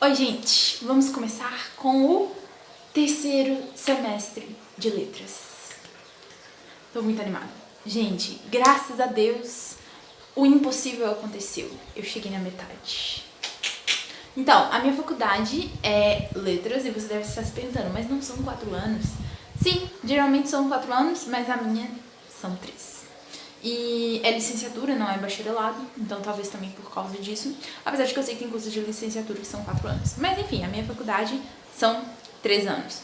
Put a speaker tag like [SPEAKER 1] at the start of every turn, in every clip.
[SPEAKER 1] Oi, gente! Vamos começar com o terceiro semestre de letras. Tô muito animada. Gente, graças a Deus, o impossível aconteceu. Eu cheguei na metade. Então, a minha faculdade é letras e você deve estar se perguntando, mas não são 4 anos? Sim, geralmente são 4 anos, mas a minha são 3. E é licenciatura, não é bacharelado, então talvez também por causa disso. Apesar de que eu sei que tem cursos de licenciatura que são 4 anos. Mas enfim, a minha faculdade são 3 anos.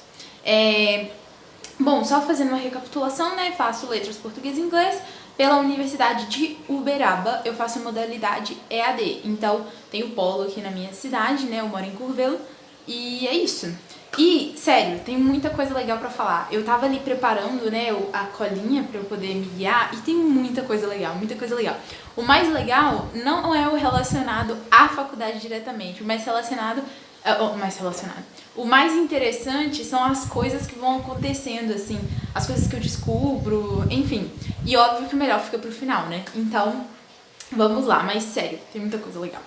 [SPEAKER 1] Bom, só fazendo uma recapitulação, né? Faço letras português e inglês pela Universidade de Uberaba. Eu faço a modalidade EAD. Então, tem o polo aqui na minha cidade, né? Eu moro em Curvelo. E é isso. E, sério, tem muita coisa legal pra falar. Eu tava ali preparando, né, a colinha pra eu poder me guiar e tem muita coisa legal, muita coisa legal. O mais legal não é o relacionado à faculdade diretamente, o mais relacionado... O mais interessante são as coisas que vão acontecendo, assim, as coisas que eu descubro, enfim. E óbvio que o melhor fica pro final, né? Então, vamos lá, mas sério, tem muita coisa legal.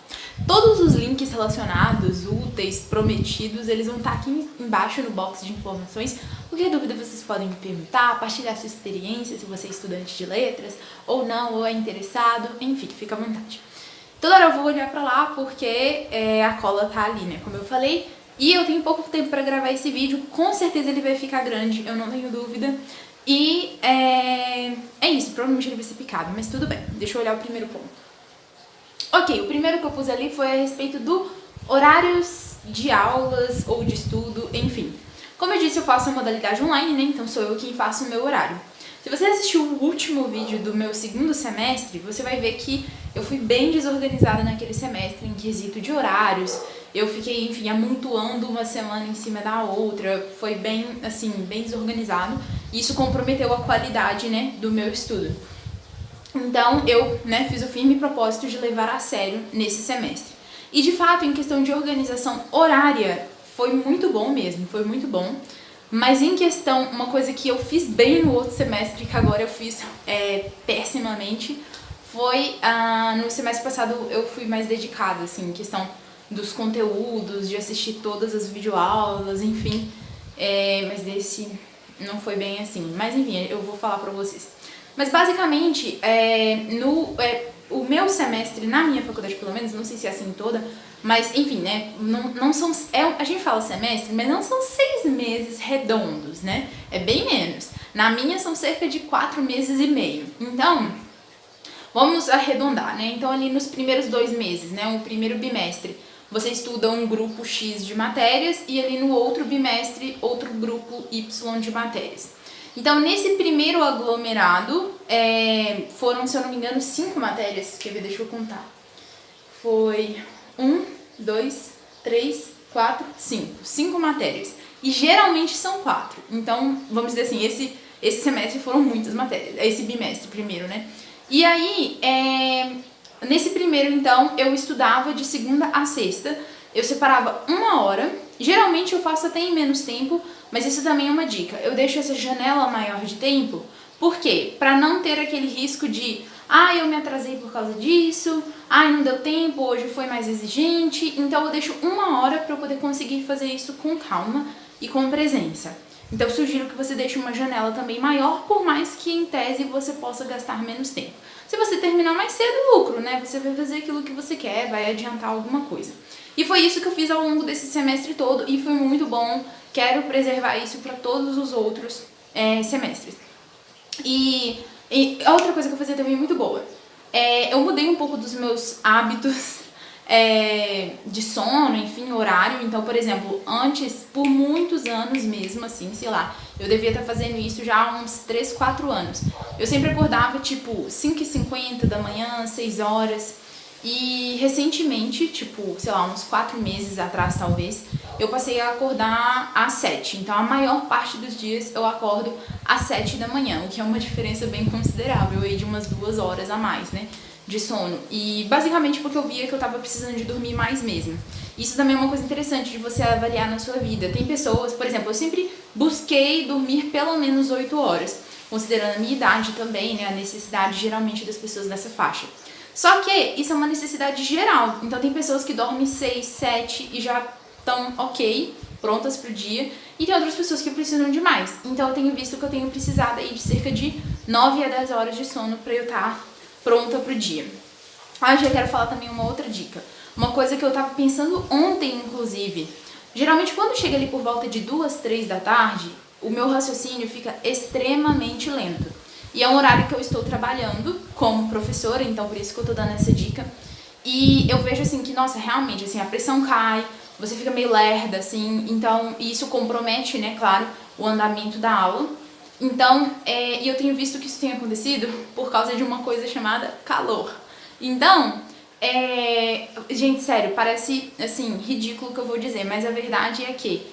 [SPEAKER 1] Todos os links relacionados, úteis, prometidos, eles vão estar aqui embaixo no box de informações. Qualquer dúvida vocês podem me perguntar, partilhar sua experiência, se você é estudante de letras, ou não, ou é interessado, enfim, fica à vontade. Toda hora eu vou olhar pra lá porque a cola tá ali, né, como eu falei. E eu tenho pouco tempo pra gravar esse vídeo, com certeza ele vai ficar grande, eu não tenho dúvida. E é isso, provavelmente ele vai ser picado, mas tudo bem, deixa eu olhar o primeiro ponto. Ok, o primeiro que eu pus ali foi a respeito do horários de aulas ou de estudo, enfim. Como eu disse, eu faço a modalidade online, né, então sou eu quem faço o meu horário. Se você assistiu o último vídeo do meu segundo semestre, você vai ver que eu fui bem desorganizada naquele semestre em quesito de horários. Eu fiquei, enfim, amontoando uma semana em cima da outra, foi bem, assim, bem desorganizado. E isso comprometeu a qualidade, né, do meu estudo. Então, eu, né, fiz o firme propósito de levar a sério nesse semestre. E, de fato, em questão de organização horária, foi muito bom mesmo, foi muito bom. Mas em questão, uma coisa que eu fiz bem no outro semestre, que agora eu fiz pessimamente, foi no semestre passado eu fui mais dedicada, assim, em questão dos conteúdos, de assistir todas as videoaulas, enfim. Mas desse não foi bem assim. Mas enfim, eu vou falar pra vocês. Mas basicamente, o meu semestre, na minha faculdade pelo menos, não sei se é assim toda, mas enfim, né, não são, a gente fala semestre, mas não são 6 meses redondos, né, é bem menos. Na minha são cerca de 4 meses e meio. Então, vamos arredondar, né, então ali nos primeiros 2 meses, né, o primeiro bimestre, você estuda um grupo X de matérias e ali no outro bimestre, outro grupo Y de matérias. Então, nesse primeiro aglomerado, foram, se eu não me engano, 5 matérias. Quer ver? Deixa eu contar. Foi 1, 2, 3, 4, 5. 5 matérias. E geralmente são 4. Então, vamos dizer assim, esse semestre foram muitas matérias. Esse bimestre primeiro, né? E aí, nesse primeiro, então, eu estudava de segunda a sexta. Eu separava 1 hora. Geralmente eu faço até em menos tempo, mas isso também é uma dica. Eu deixo essa janela maior de tempo, por quê? Pra não ter aquele risco de eu me atrasei por causa disso, não deu tempo, hoje foi mais exigente, então eu deixo 1 hora pra eu poder conseguir fazer isso com calma e com presença. Então eu sugiro que você deixe uma janela também maior, por mais que em tese você possa gastar menos tempo. Se você terminar mais cedo, lucro, né? Você vai fazer aquilo que você quer, vai adiantar alguma coisa. E foi isso que eu fiz ao longo desse semestre todo e foi muito bom. Quero preservar isso para todos os outros semestres. E outra coisa que eu fazia também muito boa. Eu mudei um pouco dos meus hábitos de sono, enfim, horário. Então, por exemplo, antes, por muitos anos mesmo, assim, sei lá, eu devia estar fazendo isso já há uns 3, 4 anos. Eu sempre acordava, tipo, 5h50 da manhã, 6 horas. E recentemente, tipo, sei lá, uns 4 meses atrás talvez, eu passei a acordar às 7. Então a maior parte dos dias eu acordo às 7 da manhã, o que é uma diferença bem considerável aí de umas 2 horas a mais, né, de sono. E basicamente porque eu via que eu tava precisando de dormir mais mesmo. Isso também é uma coisa interessante de você avaliar na sua vida. Tem pessoas, por exemplo, eu sempre busquei dormir pelo menos 8 horas, considerando a minha idade também, né, a necessidade geralmente das pessoas dessa faixa. Só que isso é uma necessidade geral, então tem pessoas que dormem 6, 7 e já estão ok, prontas pro dia, e tem outras pessoas que precisam de mais. Então eu tenho visto que eu tenho precisado aí de cerca de 9 a 10 horas de sono para eu estar pronta pro dia. Eu já quero falar também uma outra dica. Uma coisa que eu tava pensando ontem, inclusive. Geralmente quando chega ali por volta de 2, 3 da tarde, o meu raciocínio fica extremamente lento. E é um horário que eu estou trabalhando como professora, então por isso que eu tô dando essa dica. E eu vejo assim que, nossa, realmente, assim, a pressão cai, você fica meio lerda, assim, então isso compromete, né, claro, o andamento da aula. Então, e eu tenho visto que isso tem acontecido por causa de uma coisa chamada calor. Então, gente, sério, parece, assim, ridículo o que eu vou dizer, mas a verdade é que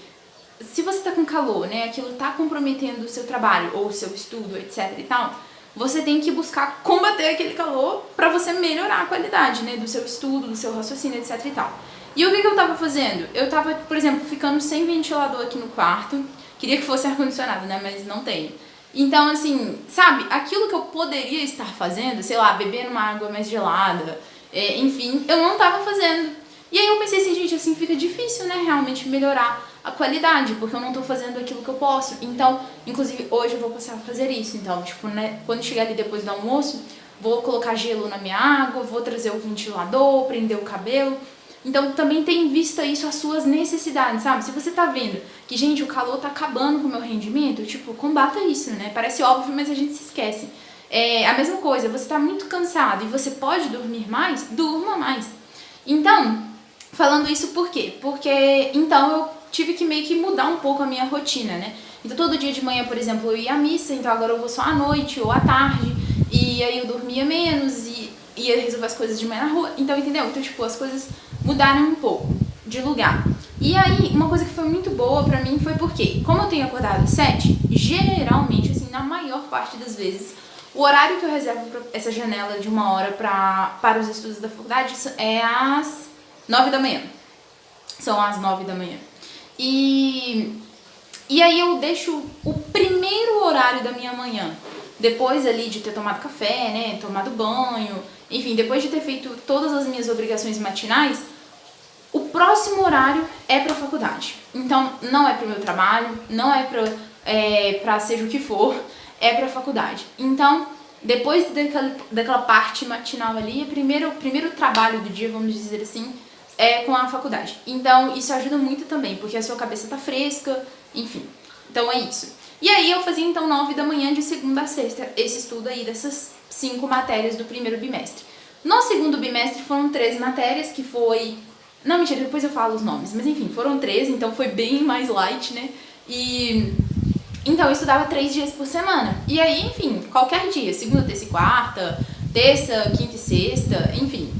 [SPEAKER 1] se você tá com calor, né, aquilo tá comprometendo o seu trabalho ou o seu estudo, etc e tal, você tem que buscar combater aquele calor pra você melhorar a qualidade, né, do seu estudo, do seu raciocínio, etc e tal. E o que eu tava fazendo? Eu tava, por exemplo, ficando sem ventilador aqui no quarto, queria que fosse ar-condicionado, né, mas não tem. Então, assim, sabe, aquilo que eu poderia estar fazendo, sei lá, bebendo uma água mais gelada, enfim, eu não tava fazendo. E aí eu pensei assim, gente, assim fica difícil, né, realmente melhorar a qualidade, porque eu não tô fazendo aquilo que eu posso. Então, inclusive, hoje eu vou passar a fazer isso. Então, tipo, né, quando chegar ali depois do almoço, vou colocar gelo na minha água, vou trazer o ventilador, prender o cabelo. Então, também tem em vista isso as suas necessidades, sabe? Se você tá vendo que, gente, o calor tá acabando com o meu rendimento, tipo, combata isso, né? Parece óbvio, mas a gente se esquece. É a mesma coisa, você tá muito cansado e você pode dormir mais, durma mais. Então, falando isso por quê? Porque, então, eu tive que meio que mudar um pouco a minha rotina, né? Então, todo dia de manhã, por exemplo, eu ia à missa, então agora eu vou só à noite ou à tarde, e aí eu dormia menos e ia resolver as coisas de manhã na rua. Então, entendeu? Então, tipo, as coisas mudaram um pouco de lugar. E aí, uma coisa que foi muito boa pra mim foi porque, como eu tenho acordado às 7, geralmente, assim, na maior parte das vezes, o horário que eu reservo pra essa janela de 1 hora para os estudos da faculdade é às 9 da manhã. São às 9 da manhã. E aí eu deixo o primeiro horário da minha manhã, depois ali de ter tomado café, né, tomado banho, enfim, depois de ter feito todas as minhas obrigações matinais, o próximo horário é pra faculdade. Então, não é pro meu trabalho, não é pra seja o que for, é pra faculdade. Então, depois daquela parte matinal ali, o primeiro trabalho do dia, vamos dizer assim, é com a faculdade. Então, isso ajuda muito também, porque a sua cabeça tá fresca, enfim. Então, é isso. E aí, eu fazia, então, 9 da manhã, de segunda a sexta, esse estudo aí dessas 5 matérias do primeiro bimestre. No segundo bimestre, foram 13 matérias, que foi... Não, mentira, depois eu falo os nomes. Mas, enfim, foram 13, então foi bem mais light, né? E... Então, eu estudava 3 dias por semana. E aí, enfim, qualquer dia, segunda, terça e quarta, terça, quinta e sexta, enfim,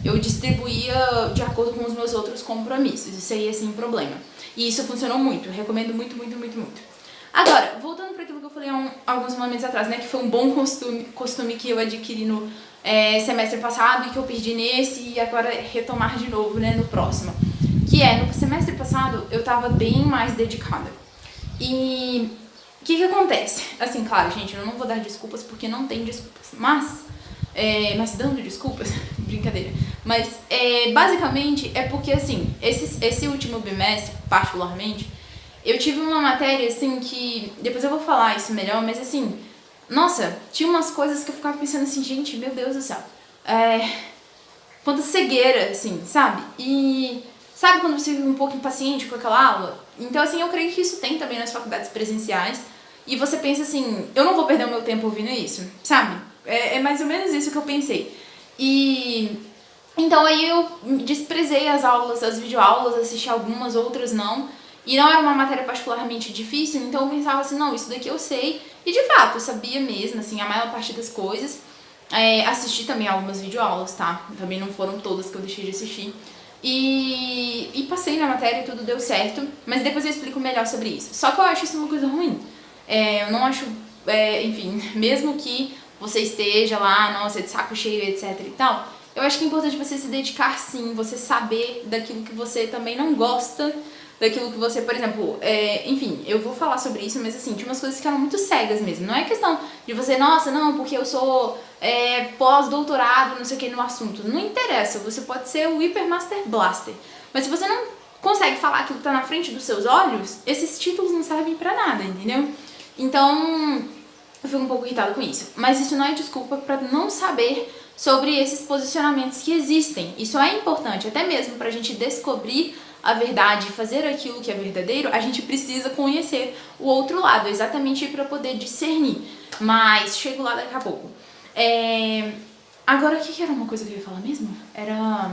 [SPEAKER 1] eu distribuía de acordo com os meus outros compromissos. Isso aí é sem problema. E isso funcionou muito. Eu recomendo muito, muito, muito, muito. Agora, voltando para aquilo que eu falei alguns momentos atrás, né? Que foi um bom costume que eu adquiri no semestre passado e que eu perdi nesse e agora retomar de novo, né? No próximo. Que no semestre passado eu tava bem mais dedicada. E o que acontece? Assim, claro, gente, eu não vou dar desculpas porque não tem desculpas, mas dando desculpas, brincadeira, mas basicamente é porque, assim, esse último bimestre, particularmente, eu tive uma matéria, assim, que, depois eu vou falar isso melhor, mas assim, nossa, tinha umas coisas que eu ficava pensando assim, gente, meu Deus do céu, quanta cegueira, assim, sabe? E sabe quando você fica um pouco impaciente com aquela aula? Então, assim, eu creio que isso tem também nas faculdades presenciais. E você pensa assim, eu não vou perder o meu tempo ouvindo isso, sabe? É mais ou menos isso que eu pensei. E então aí eu desprezei as aulas, as videoaulas, assisti algumas, outras não. E não era uma matéria particularmente difícil, então eu pensava assim, não, isso daqui eu sei. E de fato, eu sabia mesmo, assim, a maior parte das coisas. Assisti também algumas videoaulas, tá? Também não foram todas que eu deixei de assistir. E passei na matéria e tudo deu certo, mas depois eu explico melhor sobre isso. Só que eu acho isso uma coisa ruim. Eu não acho, enfim, mesmo que você esteja lá, nossa, de saco cheio, etc e tal, eu acho que é importante você se dedicar sim, você saber daquilo que você também não gosta, daquilo que você, por exemplo, enfim, eu vou falar sobre isso, mas assim, tinha umas coisas que eram muito cegas mesmo. Não é questão de você, nossa, não, porque eu sou pós-doutorado, não sei o que, no assunto. Não interessa, você pode ser o Hyper Master Blaster. Mas se você não consegue falar aquilo que tá na frente dos seus olhos, esses títulos não servem pra nada, entendeu? Então, eu fico um pouco irritada com isso. Mas isso não é desculpa pra não saber sobre esses posicionamentos que existem. Isso é importante, até mesmo pra gente descobrir a verdade, fazer aquilo que é verdadeiro, a gente precisa conhecer o outro lado, exatamente para poder discernir. Mas chego lá daqui a pouco. Agora, o que era uma coisa que eu ia falar mesmo? Era...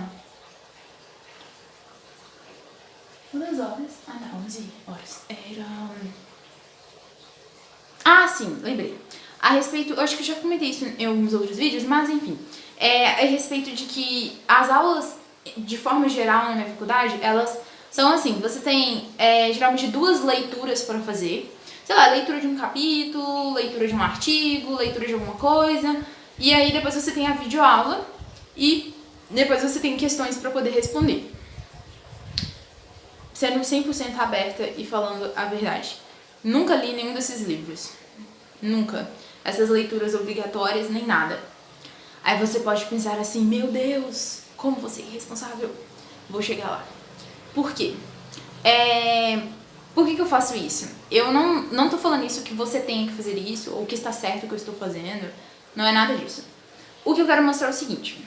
[SPEAKER 1] Quantas horas? Ah, não, 11 horas. Era... Ah, sim, lembrei. A respeito, eu acho que eu já comentei isso em alguns outros vídeos, mas enfim. A respeito de que as aulas, de forma geral, na minha faculdade, elas são assim, você tem geralmente 2 leituras para fazer. Sei lá, leitura de um capítulo, leitura de um artigo, leitura de alguma coisa. E aí depois você tem a videoaula e depois você tem questões para poder responder. Sendo 100% aberta e falando a verdade. Nunca li nenhum desses livros. Nunca. Essas leituras obrigatórias, nem nada. Aí você pode pensar assim, meu Deus, como você é irresponsável. Vou chegar lá. Por quê? Por que eu faço isso? Eu não tô falando isso que você tenha que fazer isso, ou que está certo o que eu estou fazendo. Não é nada disso. O que eu quero mostrar é o seguinte.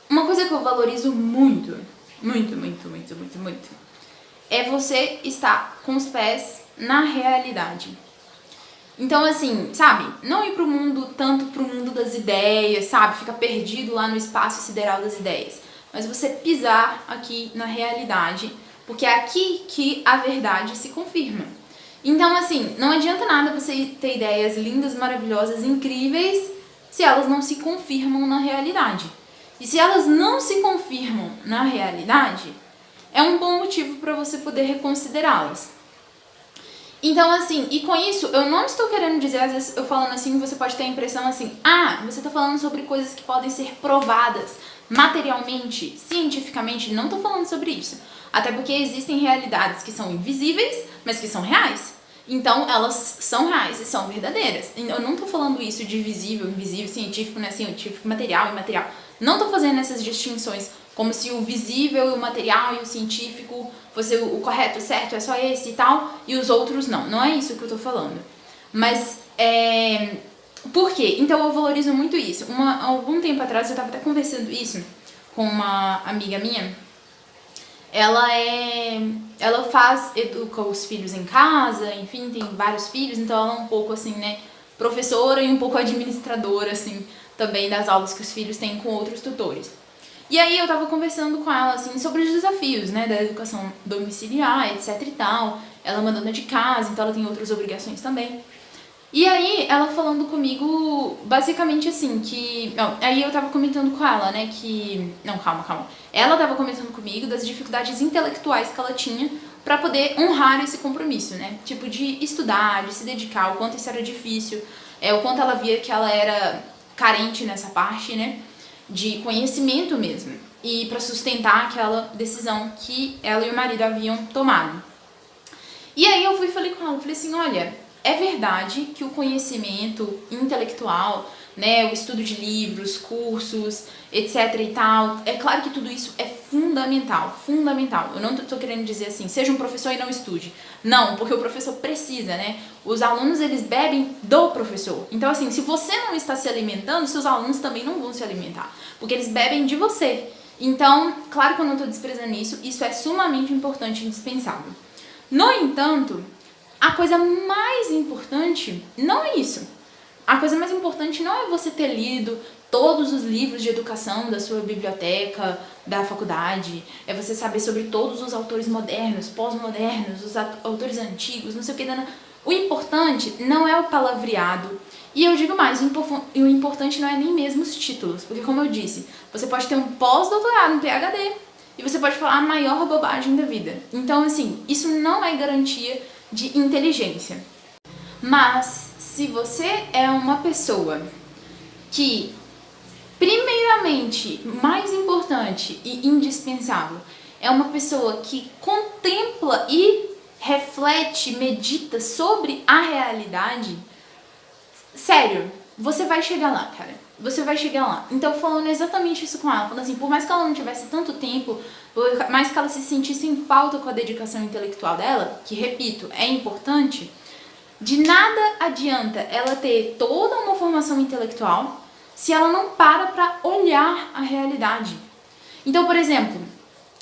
[SPEAKER 1] Uma coisa que eu valorizo muito, é você estar com os pés na realidade. Então, assim, sabe? Não ir tanto pro mundo das ideias, sabe? Ficar perdido lá no espaço sideral das ideias. Mas você pisar aqui na realidade, porque é aqui que a verdade se confirma. Então, assim, não adianta nada você ter ideias lindas, maravilhosas, incríveis, se elas não se confirmam na realidade. E se elas não se confirmam na realidade, é um bom motivo para você poder reconsiderá-las. Então, assim, e com isso, eu não estou querendo dizer, às vezes eu falando assim, você pode ter a impressão assim, você está falando sobre coisas que podem ser provadas materialmente, cientificamente, não estou falando sobre isso. Até porque existem realidades que são invisíveis, mas que são reais. Então, elas são reais e são verdadeiras. Eu não estou falando isso de visível, invisível, científico, né, científico, material e imaterial. Não estou fazendo essas distinções como se o visível e o material e o científico fosse o correto, o certo, é só esse e tal, e os outros não. Não é isso que eu tô falando. Mas, por quê? Então eu valorizo muito isso. Algum tempo atrás, eu tava até conversando isso com uma amiga minha. Ela educa os filhos em casa, enfim, tem vários filhos, então ela é um pouco assim, né, professora e um pouco administradora, assim, também das aulas que os filhos têm com outros tutores. E aí eu tava conversando com ela, assim, sobre os desafios, né, da educação domiciliar, etc e tal. Ela é uma dona de casa, então ela tem outras obrigações também. E aí ela falando comigo, basicamente assim, aí eu tava comentando com ela, né, calma. Ela tava comentando comigo das dificuldades intelectuais que ela tinha pra poder honrar esse compromisso, né, tipo de estudar, de se dedicar, o quanto isso era difícil, o quanto ela via que ela era carente nessa parte, né, de conhecimento mesmo, e para sustentar aquela decisão que ela e o marido haviam tomado. E aí eu falei com ela, falei assim, olha, é verdade que o conhecimento intelectual, né, o estudo de livros, cursos, etc e tal, é claro que tudo isso é fundamental. Eu não tô querendo dizer assim, seja um professor e não estude. Não, porque o professor precisa, né? Os alunos, eles bebem do professor. Então, assim, se você não está se alimentando, seus alunos também não vão se alimentar, porque eles bebem de você. Então, claro que eu não tô desprezando isso é sumamente importante e indispensável. No entanto, a coisa mais importante não é isso. A coisa mais importante não é você ter lido todos os livros de educação da sua biblioteca, da faculdade, é você saber sobre todos os autores modernos, pós-modernos, os autores antigos, não sei o que. O importante não é o palavreado. E eu digo mais, o importante não é nem mesmo os títulos, porque como eu disse, você pode ter um pós-doutorado, um PhD, e você pode falar a maior bobagem da vida. Então, assim, isso não é garantia de inteligência. Mas, se você é uma pessoa que, primeiramente, mais importante e indispensável, é uma pessoa que contempla e reflete, medita sobre a realidade, sério, você vai chegar lá, cara. você vai chegar lá. Então, falando exatamente isso com ela, falando assim, por mais que ela não tivesse tanto tempo, por mais que ela se sentisse em falta com a dedicação intelectual dela, que, repito, é importante, de nada adianta ela ter toda uma formação intelectual se ela não para olhar a realidade. Então, por exemplo,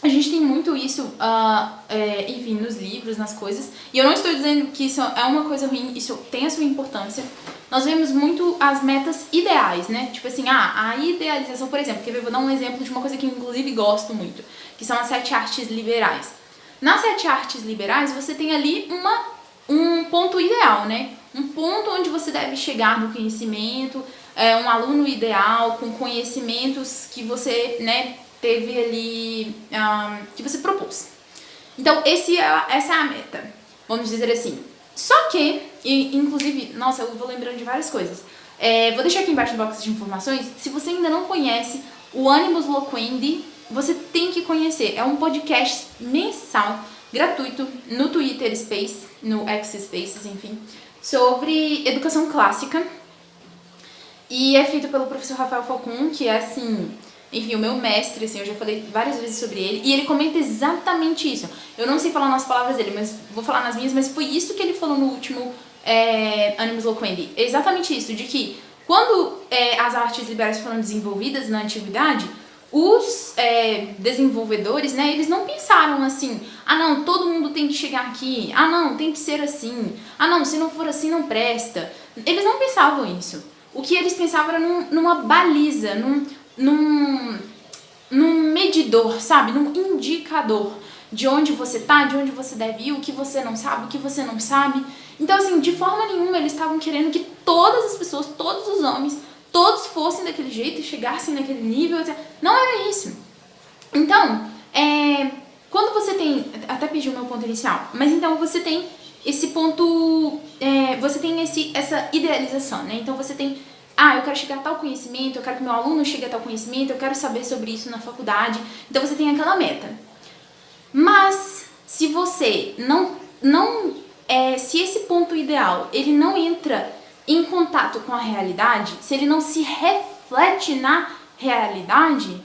[SPEAKER 1] a gente tem muito isso, enfim, nos livros, nas coisas, e eu não estou dizendo que isso é uma coisa ruim, isso tem a sua importância. Nós vemos muito as metas ideais, né? Tipo assim, a idealização, por exemplo, que eu vou dar um exemplo de uma coisa que eu inclusive gosto muito, que são as 7 artes liberais. Nas 7 artes liberais, você tem ali um ponto ideal, né? Um ponto onde você deve chegar no conhecimento, um aluno ideal, com conhecimentos que você, né, teve ali, que você propôs. Então, essa é a meta, vamos dizer assim. Só que, inclusive, nossa, eu vou lembrando de várias coisas. Vou deixar aqui embaixo no box de informações. Se você ainda não conhece o Animus Loquendi, você tem que conhecer. É um podcast mensal, gratuito, no Twitter Space, no X Spaces, enfim, sobre educação clássica. E é feito pelo professor Rafael Falcon, que é, assim, enfim, o meu mestre, assim, eu já falei várias vezes sobre ele, e ele comenta exatamente isso. Eu não sei falar nas palavras dele, mas vou falar nas minhas, mas foi isso que ele falou no último Animus Loquendi. É exatamente isso, de que quando as artes liberais foram desenvolvidas na antiguidade, os desenvolvedores, né, eles não pensaram assim, não, todo mundo tem que chegar aqui, não, tem que ser assim, não, se não for assim não presta. Eles não pensavam isso. O que eles pensavam era numa baliza, num medidor, sabe? Num indicador de onde você tá, de onde você deve ir, o que você não sabe, o que você não sabe. Então, assim, de forma nenhuma eles estavam querendo que todas as pessoas, todos os homens, todos fossem daquele jeito e chegassem naquele nível. Não era isso. Então, quando você tem... Até perdi o meu ponto inicial. Mas então você tem esse ponto... você tem essa idealização, né? Então você tem... eu quero chegar a tal conhecimento, eu quero que meu aluno chegue a tal conhecimento, eu quero saber sobre isso na faculdade. Então você tem aquela meta. Mas, se você se esse ponto ideal, ele não entra em contato com a realidade, se ele não se reflete na realidade,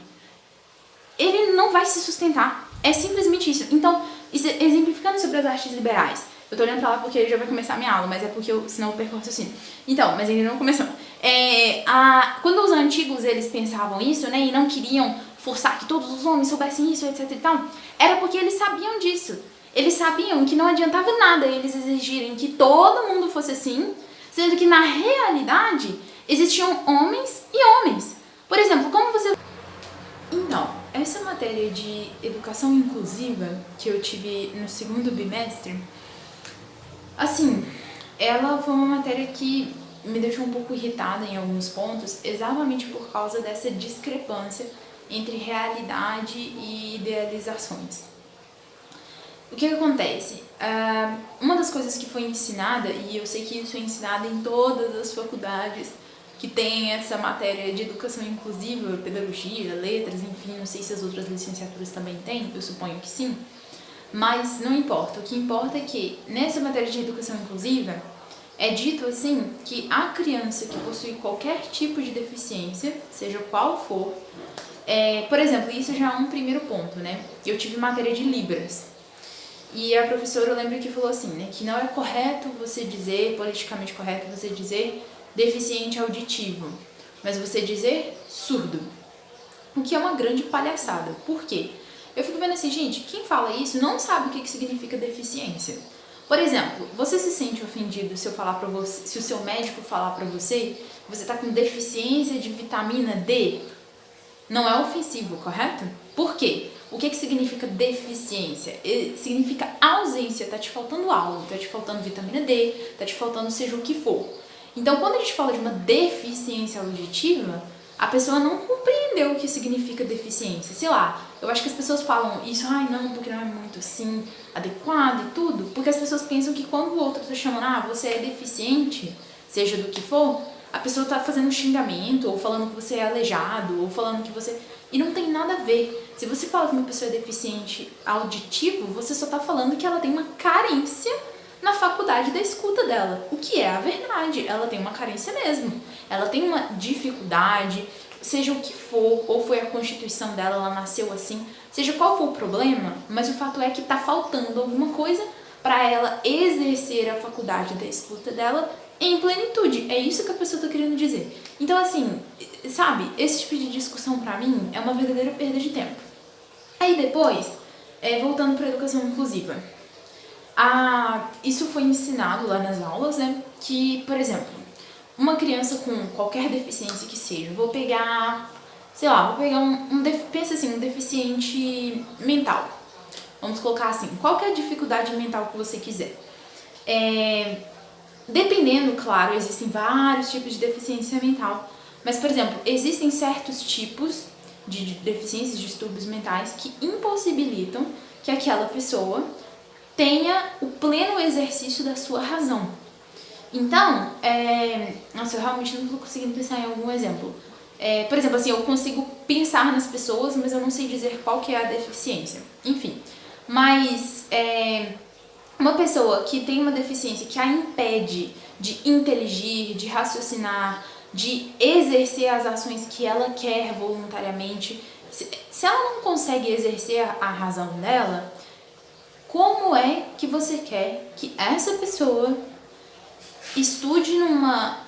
[SPEAKER 1] ele não vai se sustentar. É simplesmente isso. Então, exemplificando sobre as artes liberais, eu tô olhando pra lá porque ele já vai começar a minha aula, mas é porque senão eu perco o raciocínio. Então, mas ele não começou. Quando os antigos, eles pensavam isso, né, e não queriam forçar que todos os homens soubessem isso, etc e tal, era porque eles sabiam disso. Eles sabiam que não adiantava nada eles exigirem que todo mundo fosse assim, sendo que na realidade existiam homens e homens. Por exemplo, como você... Então, essa matéria de educação inclusiva que eu tive no 2º bimestre, assim, ela foi uma matéria que me deixou um pouco irritada em alguns pontos, exatamente por causa dessa discrepância entre realidade e idealizações. O que acontece? Uma das coisas que foi ensinada, e eu sei que isso é ensinado em todas as faculdades que tem essa matéria de educação inclusiva, pedagogia, letras, enfim, não sei se as outras licenciaturas também têm, eu suponho que sim, mas não importa. O que importa é que nessa matéria de educação inclusiva é dito assim que a criança que possui qualquer tipo de deficiência, seja qual for, por exemplo, isso já é um primeiro ponto, né? Eu tive matéria de Libras. E a professora, eu lembro que falou assim, né, que não é correto você dizer, politicamente correto você dizer deficiente auditivo, mas você dizer surdo. O que é uma grande palhaçada. Por quê? Eu fico vendo assim, gente, quem fala isso não sabe o que significa deficiência. Por exemplo, você se sente ofendido se eu falar para você, se o seu médico falar para você que você tá com deficiência de vitamina D? Não é ofensivo, correto? Por quê? O que significa deficiência? Significa ausência, tá te faltando algo, tá te faltando vitamina D, tá te faltando seja o que for. Então, quando a gente fala de uma deficiência auditiva, a pessoa não compreendeu o que significa deficiência. Sei lá, eu acho que as pessoas falam isso, não, porque não é muito assim, adequado e tudo, porque as pessoas pensam que quando o outro tá chamando, você é deficiente, seja do que for, a pessoa tá fazendo um xingamento, ou falando que você é aleijado, ou falando que você... E não tem nada a ver. Se você fala que uma pessoa é deficiente auditivo, você só tá falando que ela tem uma carência na faculdade da escuta dela, o que é a verdade. Ela tem uma carência mesmo, ela tem uma dificuldade, seja o que for, ou foi a constituição dela, ela nasceu assim, seja qual for o problema, mas o fato é que tá faltando alguma coisa para ela exercer a faculdade da escuta dela em plenitude. É isso que a pessoa tá querendo dizer. Então, assim, sabe, esse tipo de discussão pra mim é uma verdadeira perda de tempo. Aí depois, voltando pra educação inclusiva. Isso foi ensinado lá nas aulas, né? Que, por exemplo, uma criança com qualquer deficiência que seja, vou pegar, sei lá, pensa assim, um deficiente mental. Vamos colocar assim, qual que é a dificuldade mental que você quiser. Dependendo, claro, existem vários tipos de deficiência mental, mas, por exemplo, existem certos tipos de deficiências, distúrbios mentais que impossibilitam que aquela pessoa tenha o pleno exercício da sua razão. Então, nossa, eu realmente não estou conseguindo pensar em algum exemplo. Por exemplo, assim, eu consigo pensar nas pessoas, mas eu não sei dizer qual que é a deficiência. Enfim, mas uma pessoa que tem uma deficiência que a impede de inteligir, de raciocinar, de exercer as ações que ela quer voluntariamente, se ela não consegue exercer a razão dela, como é que você quer que essa pessoa estude numa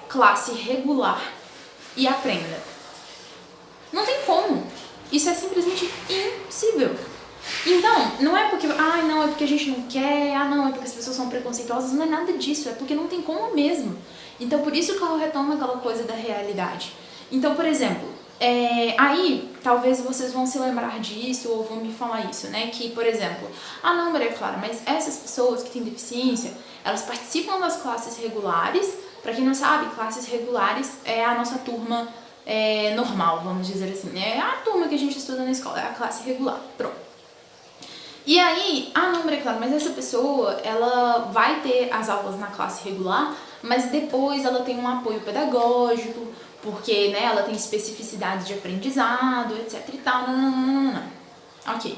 [SPEAKER 1] classe regular e aprenda? Não tem como. Isso é simplesmente impossível. Então, não é porque, não, é porque a gente não quer, não, é porque as pessoas são preconceituosas, não é nada disso, é porque não tem como mesmo. Então, por isso que eu retomo aquela coisa da realidade. Então, por exemplo, aí, talvez vocês vão se lembrar disso ou vão me falar isso, né? Que, por exemplo, não, Maria Clara, mas essas pessoas que têm deficiência, elas participam das classes regulares. Pra quem não sabe, classes regulares é a nossa turma normal, vamos dizer assim. É a turma que a gente estuda na escola, é a classe regular. Pronto. E aí, não, Maria Clara, mas essa pessoa, ela vai ter as aulas na classe regular, mas depois ela tem um apoio pedagógico, porque, né, ela tem especificidades de aprendizado, etc e tal, não. Ok.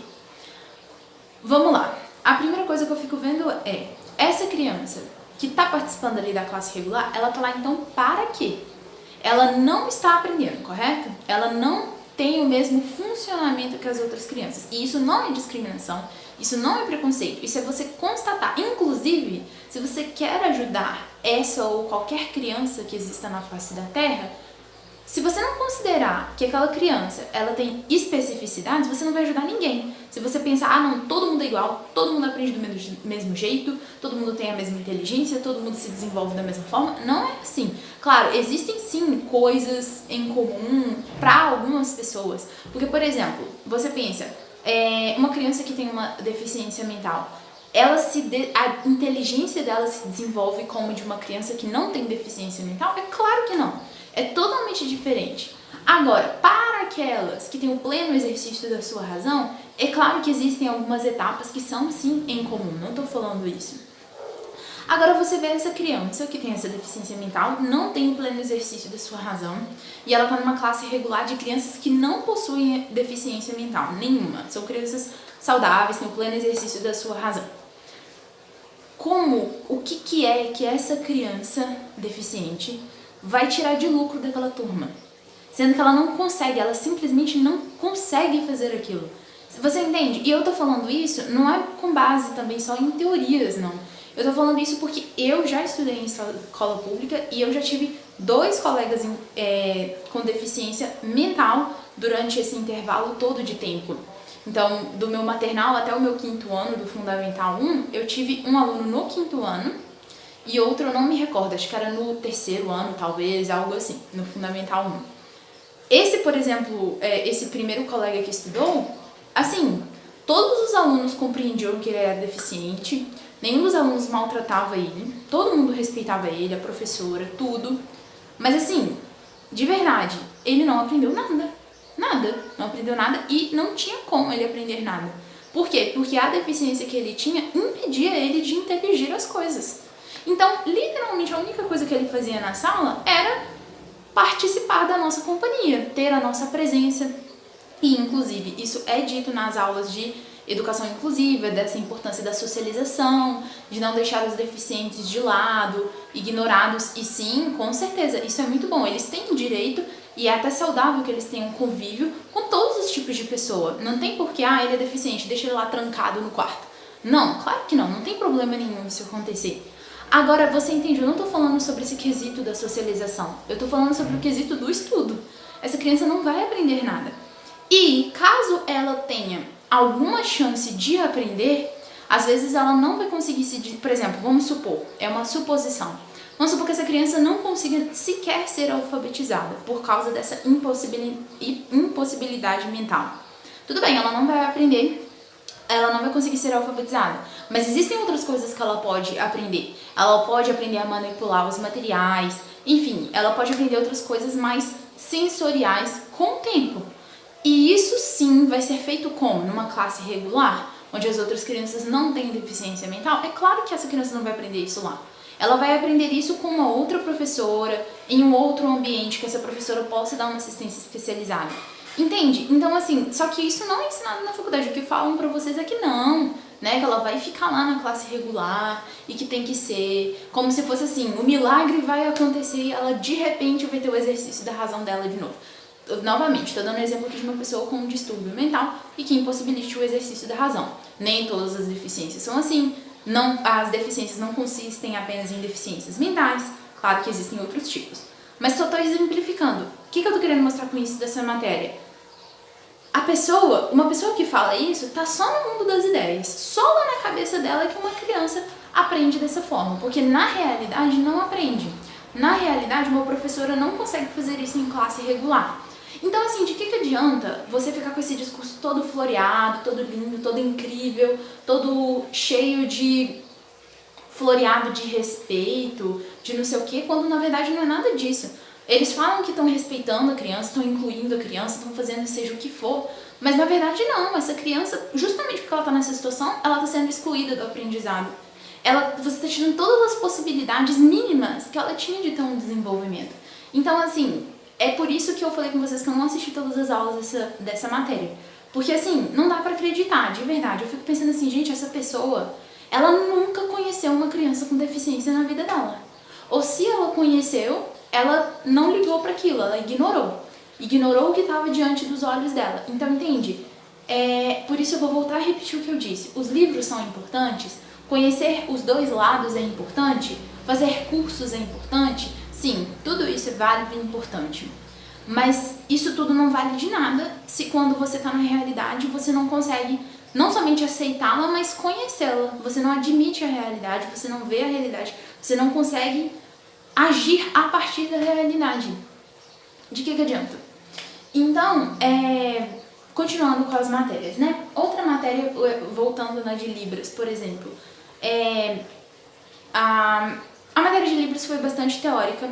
[SPEAKER 1] Vamos lá. A primeira coisa que eu fico vendo é, essa criança que tá participando ali da classe regular, ela tá lá então para quê? Ela não está aprendendo, correto? Ela não tem o mesmo funcionamento que as outras crianças. E isso não é discriminação, isso não é preconceito, isso é você constatar. Inclusive, se você quer ajudar essa ou qualquer criança que exista na face da Terra, se você não considerar que aquela criança ela tem especificidades, você não vai ajudar ninguém. Se você pensar, não, todo mundo é igual, todo mundo aprende do mesmo jeito, todo mundo tem a mesma inteligência, todo mundo se desenvolve da mesma forma, não é assim. Claro, existem sim coisas em comum para algumas pessoas. Porque, por exemplo, você pensa, uma criança que tem uma deficiência mental, a inteligência dela se desenvolve como de uma criança que não tem deficiência mental? É claro que não. É totalmente diferente. Agora, para aquelas que têm o pleno exercício da sua razão, é claro que existem algumas etapas que são sim em comum, não estou falando isso. Agora você vê essa criança que tem essa deficiência mental, não tem o pleno exercício da sua razão, e ela está numa classe regular de crianças que não possuem deficiência mental nenhuma. São crianças saudáveis, têm o pleno exercício da sua razão. O que é que essa criança deficiente vai tirar de lucro daquela turma? Sendo que ela não consegue, ela simplesmente não consegue fazer aquilo. Você entende? E eu tô falando isso não é com base também só em teorias, não. Eu tô falando isso porque eu já estudei em escola pública e eu já tive 2 colegas com deficiência mental durante esse intervalo todo de tempo. Então, do meu maternal até o meu 5º ano, do Fundamental 1, eu tive um aluno no 5º ano e outro eu não me recordo, acho que era no 3º ano, talvez, algo assim, no Fundamental 1. Esse, por exemplo, esse primeiro colega que estudou, assim, todos os alunos compreendiam que ele era deficiente, nenhum dos alunos maltratava ele, todo mundo respeitava ele, a professora, tudo. Mas assim, de verdade, ele não aprendeu nada. Não aprendeu nada e não tinha como ele aprender nada. Por quê? Porque a deficiência que ele tinha impedia ele de inteligir as coisas. Então, literalmente, a única coisa que ele fazia na sala era participar da nossa companhia, ter a nossa presença. E, inclusive, isso é dito nas aulas de educação inclusiva, dessa importância da socialização, de não deixar os deficientes de lado, ignorados. E sim, com certeza, isso é muito bom. Eles têm o direito e é até saudável que eles tenham convívio com todos os tipos de pessoa. Não tem porquê, ele é deficiente, deixa ele lá trancado no quarto. Não, claro que não tem problema nenhum isso acontecer. Agora, você entende, eu não tô falando sobre esse quesito da socialização, eu tô falando sobre o quesito do estudo. Essa criança não vai aprender nada. E caso ela tenha alguma chance de aprender, às vezes ela não vai conseguir por exemplo, vamos supor, é uma suposição. Vamos supor que essa criança não consiga sequer ser alfabetizada por causa dessa impossibilidade mental. Tudo bem, ela não vai aprender, ela não vai conseguir ser alfabetizada, mas existem outras coisas que ela pode aprender. Ela pode aprender a manipular os materiais, enfim, ela pode aprender outras coisas mais sensoriais com o tempo. E isso sim vai ser feito como? Numa classe regular, onde as outras crianças não têm deficiência mental. É claro que essa criança não vai aprender isso lá. Ela vai aprender isso com uma outra professora, em um outro ambiente que essa professora possa dar uma assistência especializada. Entende? Então, assim, só que isso não é ensinado na faculdade. O que falam pra vocês é que não, né? Que ela vai ficar lá na classe regular e que tem que ser como se fosse assim, o milagre vai acontecer e ela de repente vai ter o exercício da razão dela de novo. Novamente, estou dando um exemplo aqui de uma pessoa com um distúrbio mental e que impossibilite o exercício da razão. Nem todas as deficiências são assim. Não, as deficiências não consistem apenas em deficiências mentais. Claro que existem outros tipos. Mas só estou exemplificando. O que eu estou querendo mostrar com isso dessa matéria? Uma pessoa que fala isso tá só no mundo das ideias. Só lá na cabeça dela é que uma criança aprende dessa forma. Porque na realidade não aprende. Na realidade uma professora não consegue fazer isso em classe regular. Então assim, de que adianta você ficar com esse discurso todo floreado, todo lindo, todo incrível, todo cheio de floreado de respeito, de não sei o que, quando na verdade não é nada disso. Eles falam que estão respeitando a criança, estão incluindo a criança, estão fazendo seja o que for, mas na verdade não, essa criança, justamente porque ela está nessa situação, ela está sendo excluída do aprendizado. Você está tirando todas as possibilidades mínimas que ela tinha de ter um desenvolvimento. Então assim, é por isso que eu falei com vocês que eu não assisti todas as aulas dessa matéria. Porque assim, não dá pra acreditar, de verdade. Eu fico pensando assim, gente, essa pessoa, ela nunca conheceu uma criança com deficiência na vida dela. Ou se ela conheceu, ela não ligou para aquilo, ela ignorou. Ignorou o que estava diante dos olhos dela. Então, entende? Por isso eu vou voltar a repetir o que eu disse. Os livros são importantes, conhecer os dois lados é importante, fazer cursos é importante. Sim, tudo isso é válido e importante. Mas isso tudo não vale de nada se quando você está na realidade você não consegue não somente aceitá-la, mas conhecê-la. Você não admite a realidade, você não vê a realidade, você não consegue agir a partir da realidade. De que adianta? Então, continuando com as matérias, né? Outra matéria, voltando na de Libras, por exemplo, a matéria de Libras foi bastante teórica.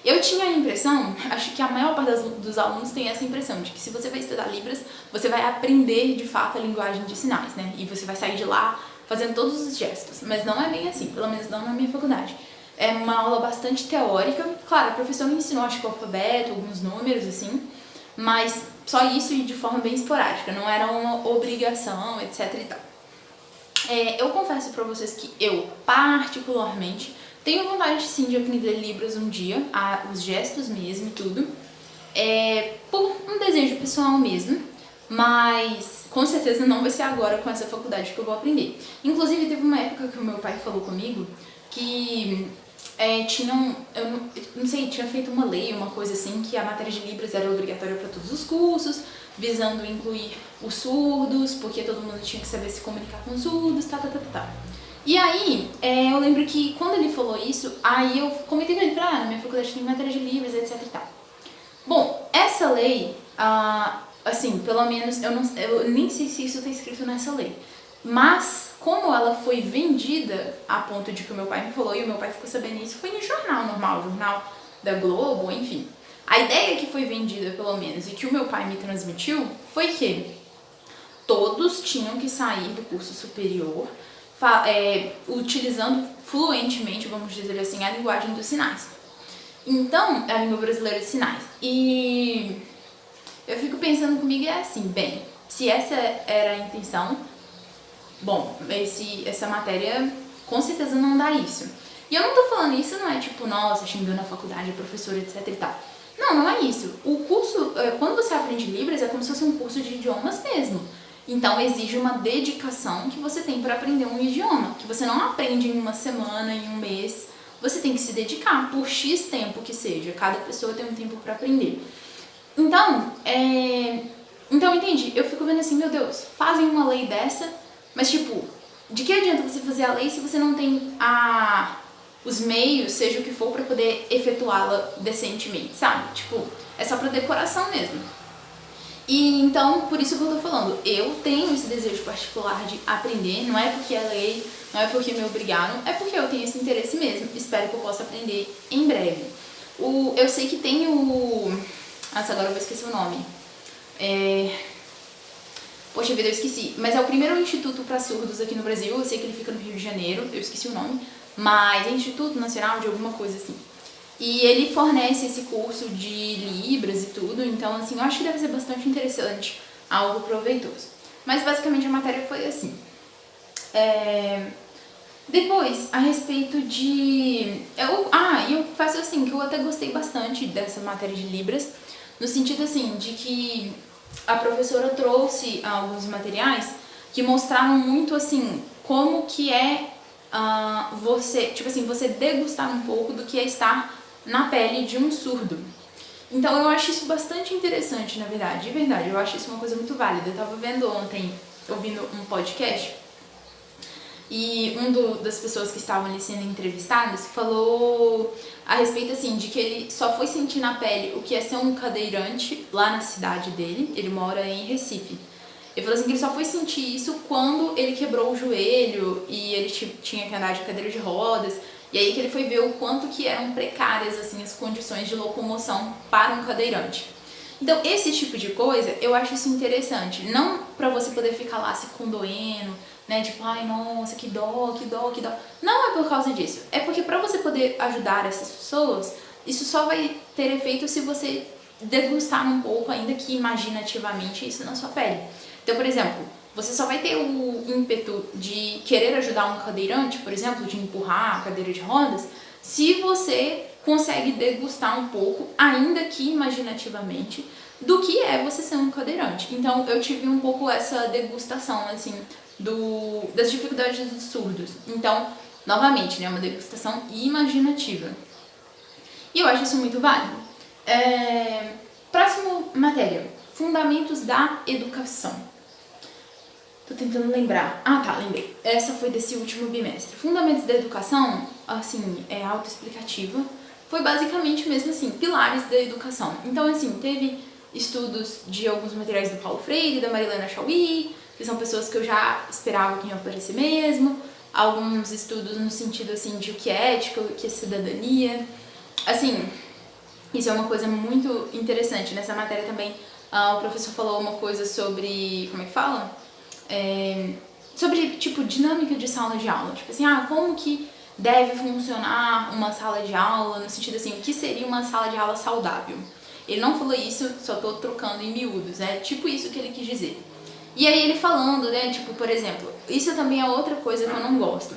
[SPEAKER 1] Eu tinha a impressão, acho que a maior parte dos alunos tem essa impressão, de que se você vai estudar Libras, você vai aprender de fato a linguagem de sinais, né? E você vai sair de lá fazendo todos os gestos. Mas não é bem assim, pelo menos não na minha faculdade. É uma aula bastante teórica. Claro, a professora me ensinou, acho que o alfabeto, alguns números, assim, mas só isso e de forma bem esporádica, não era uma obrigação, etc e tal. Eu confesso pra vocês que eu, particularmente, tenho vontade sim de aprender Libras um dia, os gestos mesmo e tudo, por um desejo pessoal mesmo, mas com certeza não vai ser agora com essa faculdade que eu vou aprender. Inclusive teve uma época que o meu pai falou comigo que eu não sei, tinha feito uma lei, uma coisa assim, que a matéria de Libras era obrigatória para todos os cursos, visando incluir os surdos, porque todo mundo tinha que saber se comunicar com os surdos, E aí, eu lembro que quando ele falou isso, aí eu comentei com ele, na minha faculdade tem matéria de Libras, etc e tal. Bom, essa lei, assim, pelo menos, eu nem sei se isso está escrito nessa lei, mas como ela foi vendida a ponto de que o meu pai me falou, e o meu pai ficou sabendo isso, foi no jornal normal, jornal da Globo, enfim. A ideia que foi vendida, pelo menos, e que o meu pai me transmitiu, foi que todos tinham que sair do curso superior utilizando fluentemente, vamos dizer assim, a linguagem dos sinais. Então, a língua brasileira de sinais. E eu fico pensando comigo, assim, bem, se essa era a intenção, bom, essa matéria com certeza não dá isso. E eu não tô falando isso, não é tipo, nossa, xingando a faculdade, professor, etc e tal. Não, não é isso. O curso, quando você aprende Libras, é como se fosse um curso de idiomas mesmo. Então exige uma dedicação que você tem para aprender um idioma, que você não aprende em uma semana, em um mês. Você tem que se dedicar por X tempo que seja. Cada pessoa tem um tempo para aprender. Então, entende? Eu fico vendo assim, meu Deus, fazem uma lei dessa, mas tipo, de que adianta você fazer a lei se você não tem os meios, seja o que for, pra poder efetuá-la decentemente, sabe? Tipo, é só pra decoração mesmo. E então, por isso que eu tô falando, eu tenho esse desejo particular de aprender, não é porque é lei, não é porque me obrigaram, é porque eu tenho esse interesse mesmo. Espero que eu possa aprender em breve. Eu sei que tem Nossa, agora eu vou esquecer o nome. Poxa vida, eu esqueci. Mas é o primeiro instituto para surdos aqui no Brasil. Eu sei que ele fica no Rio de Janeiro, eu esqueci o nome. Mas é Instituto Nacional de alguma coisa assim. E ele fornece esse curso de Libras e tudo. Então, assim, eu acho que deve ser bastante interessante, algo proveitoso. Mas basicamente a matéria foi assim. Depois, a respeito de... eu faço assim, que eu até gostei bastante dessa matéria de Libras, no sentido assim, de que a professora trouxe alguns materiais que mostraram muito assim, como que é você degustar um pouco do que é estar na pele de um surdo. Então eu acho isso bastante interessante, na verdade, de verdade, eu acho isso uma coisa muito válida. Eu tava vendo ontem, ouvindo um podcast, e das pessoas que estavam ali sendo entrevistadas falou a respeito assim, de que ele só foi sentir na pele o que é ser um cadeirante lá na cidade dele, ele mora em Recife. Ele falou assim que ele só foi sentir isso quando ele quebrou o joelho e ele tinha que andar de cadeira de rodas, e aí que ele foi ver o quanto que eram precárias assim as condições de locomoção para um cadeirante. Então, esse tipo de coisa, eu acho isso interessante. Não pra você poder ficar lá se condoendo, né? Tipo, ai, nossa, que dó, que dó, que dó. Não é por causa disso. É porque pra você poder ajudar essas pessoas, isso só vai ter efeito se você degustar um pouco, ainda que imaginativamente, isso na sua pele. Então, por exemplo, você só vai ter o ímpeto de querer ajudar um cadeirante, por exemplo, de empurrar a cadeira de rodas, se você consegue degustar um pouco, ainda que imaginativamente, do que é você ser um cadeirante. Então eu tive um pouco essa degustação, assim, das dificuldades dos surdos. Então, novamente, né, uma degustação imaginativa. E eu acho isso muito válido. Próxima matéria, Fundamentos da Educação. Tô tentando lembrar. Lembrei. Essa foi desse último bimestre. Fundamentos da Educação, assim, é autoexplicativa. Foi basicamente mesmo assim, pilares da educação. Então, assim, teve estudos de alguns materiais do Paulo Freire, da Marilena Chauí, que são pessoas que eu já esperava que iam aparecer mesmo. Alguns estudos no sentido, assim, de o que é ética, o que é cidadania. Assim, isso é uma coisa muito interessante. Nessa matéria também, o professor falou uma coisa sobre... Como é que fala? Sobre, tipo, dinâmica de sala de aula. Tipo assim, como que deve funcionar uma sala de aula, no sentido assim, o que seria uma sala de aula saudável. Ele não falou isso, só tô trocando em miúdos, né? Tipo isso que ele quis dizer. E aí ele falando, né, tipo, por exemplo, isso também é outra coisa que eu não gosto.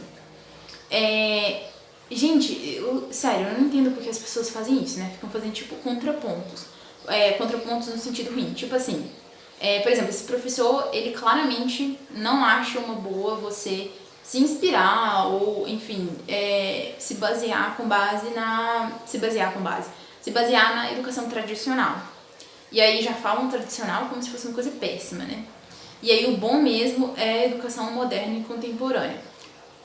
[SPEAKER 1] Gente, sério, eu não entendo porque as pessoas fazem isso, né? Ficam fazendo, tipo, contrapontos. Contrapontos no sentido ruim. Tipo assim, por exemplo, esse professor, ele claramente não acha uma boa você se inspirar ou, enfim, se basear na educação tradicional. E aí já falam tradicional como se fosse uma coisa péssima, né? E aí o bom mesmo é a educação moderna e contemporânea.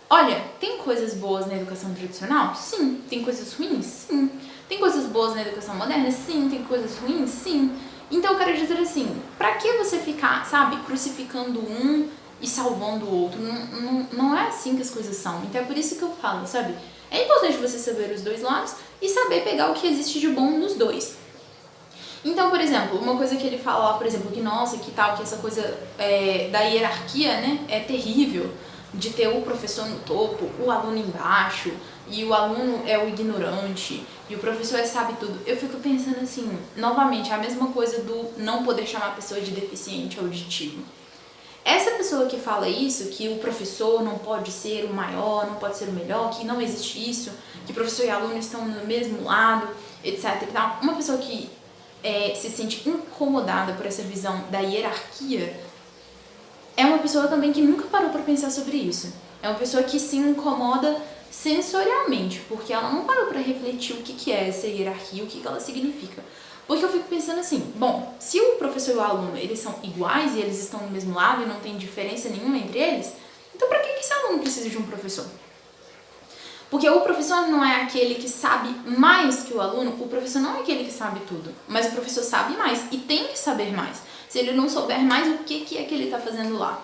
[SPEAKER 1] Olha, tem coisas boas na educação tradicional? Sim. Tem coisas ruins? Sim. Tem coisas boas na educação moderna? Sim. Tem coisas ruins? Sim. Então eu quero dizer assim, pra que você ficar, sabe, crucificando um e salvando o outro? Não é assim que as coisas são. Então é por isso que eu falo, sabe? É importante você saber os dois lados e saber pegar o que existe de bom nos dois. Então, por exemplo, uma coisa que ele fala lá, por exemplo, que nossa, que tal, que essa coisa da hierarquia, né, é terrível, de ter o professor no topo, o aluno embaixo, e o aluno é o ignorante, e o professor sabe tudo. Eu fico pensando assim, novamente, a mesma coisa do não poder chamar a pessoa de deficiente auditivo. Essa pessoa que fala isso, que o professor não pode ser o maior, não pode ser o melhor, que não existe isso, que professor e aluno estão no mesmo lado, etc e tal, uma pessoa que se sente incomodada por essa visão da hierarquia, é uma pessoa também que nunca parou para pensar sobre isso. É uma pessoa que se incomoda sensorialmente, porque ela não parou para refletir o que é essa hierarquia, o que ela significa. Porque eu fico pensando assim, bom, se o professor e o aluno, eles são iguais e eles estão no mesmo lado e não tem diferença nenhuma entre eles, então para que esse aluno precisa de um professor? Porque o professor não é aquele que sabe mais que o aluno, o professor não é aquele que sabe tudo, mas o professor sabe mais e tem que saber mais. Se ele não souber mais, o que é que ele está fazendo lá?